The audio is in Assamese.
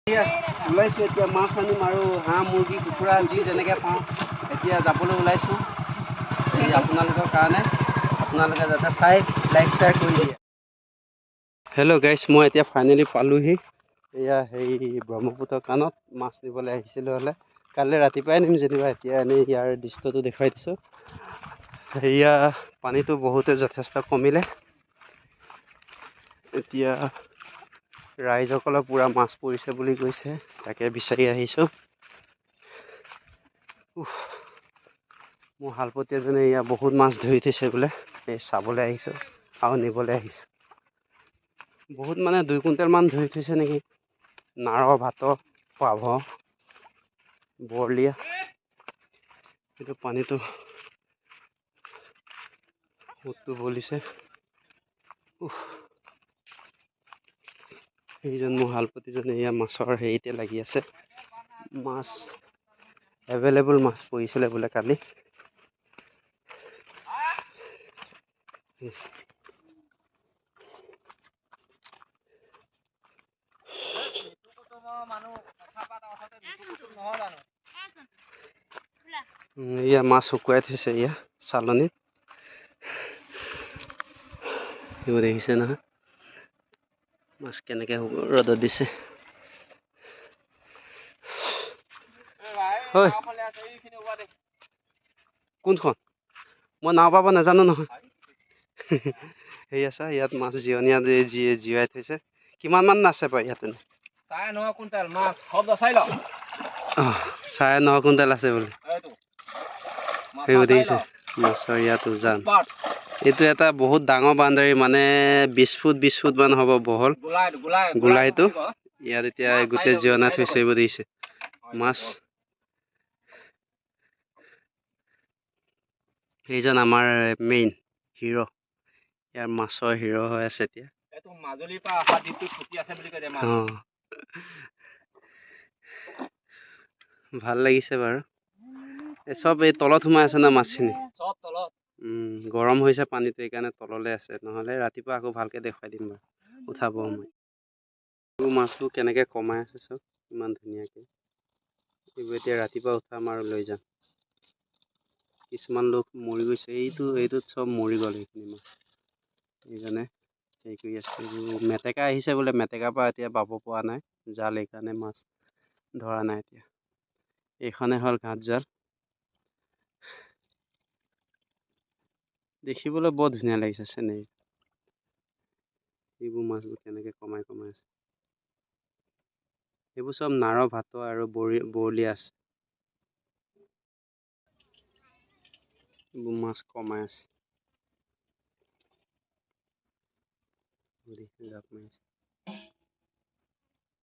ওলাইছোঁ এতিয়া মাছ আনিম আৰু হাঁহ মুৰ্গী কুকুৰা যি যেনেকৈ পাওঁ এতিয়া যাবলৈ ওলাইছোঁ এই আপোনালোকৰ কাৰণে আপোনালোকে যাতে চাই লাইক শ্বেয়াৰ কৰি দিয়ে। হেল্ল' গাইছ, মই এতিয়া ফাইনেলি পালোহি এয়া সেই ব্ৰহ্মপুত্ৰ কাণত মাছ নিবলৈ আহিছিলোঁ হ'লে কাইলৈ ৰাতিপুৱাই নিম যেনিবা এতিয়া এনেই ইয়াৰ দৃশ্যটো দেখুৱাই দিছোঁ। সেয়া পানীটো বহুতে যথেষ্ট কমিলে এতিয়া ৰাইজসকলে পূৰা মাছ পৰিছে বুলি কৈছে, তাকে বিচাৰি আহিছোঁ। মোৰ শালপতি এজনে এয়া বহুত মাছ ধৰি থৈছে বোলে, এই চাবলৈ আহিছোঁ আৰু নিবলৈ আহিছোঁ। বহুত মানে 2 কুইণ্টেল মান ধৰি থৈছে নেকি। নাৰ, ভাত, পাভ, বৰলীয়া। এইটো পানীটো সোঁতটো বলিছে। সেইজন মোৰ শালপতিজনে এয়া মাছৰ হেৰিতে লাগি আছে। মাছ এভেইলেবল মাছ পৰিছিলে বোলে কালি। এয়া মাছ শুকুৱাই থৈছে এয়া চালনীত। এইবোৰ দেখিছে নহয় মাছ কেনেকৈ ৰ'দত দিছে। হয় কোনখন? মই নাও পাব নাজানো নহয়। সেই আছে ইয়াত মাছ জিৰণীয়া জীয়াই থৈছে। কিমান মান আছে বাৰু ইয়াত? 9.5 কুইণ্টেল মাছ শব্দ চাই ল। 9.5 কুইণ্টেল আছে বোলে। সেইবোৰ দেখিছে মাছৰ ইয়াত উজান। এইটো এটা বহুত ডাঙৰ বাউণ্ডাৰী, মানে 20 ফুট মান হ'ব বহল গোলাইটো। ইয়াত এতিয়া গোটেই জিৰণা থৈছে, এইবোৰ দেখিছে মাছ। এইজন আমাৰ মেইন হিৰ', ইয়াৰ মাছৰ হিৰ' হৈ আছে এতিয়া। মাজুলীৰ পৰা অহা দ্বীপটো ফুটি আছে বুলি কৈ দিয়ে। ভাল লাগিছে বাৰু। চব এই তলত সোমাই আছে না মাছখিনি, চব তলত। গৰম হৈছে পানীটো সেইকাৰণে তললৈ আছে, নহ'লে ৰাতিপুৱা আকৌ ভালকৈ দেখুৱাই দিম বাৰু উঠাব সময়। এইবোৰ মাছবোৰ কেনেকৈ কমাই আছে চব ইমান ধুনীয়াকৈ। এইবোৰ এতিয়া ৰাতিপুৱা উঠাম আৰু লৈ যাম। কিছুমান লোক মৰি গৈছে, এইটোত চব মৰি গ'ল সেইখিনি মাছ। এইজনে হেৰি কৰি আছে। এইবোৰ মেটেকা আহিছে বোলে, মেটেকাৰ পৰা এতিয়া বাব পৰা নাই জাল, এইকাৰণে মাছ ধৰা নাই এতিয়া। এইখনে হ'ল ঘাট জাল। দেখিবলৈ বৰ ধুনীয়া লাগিছে চেনেৰী। এইবোৰ মাছবোৰ কেনেকৈ কমাই আছে। এইবোৰ চব নাৰ, ভাত আৰু বৰলীয়া আছে। এইবোৰ মাছ কমাই আছে। জাপ মাৰিছে।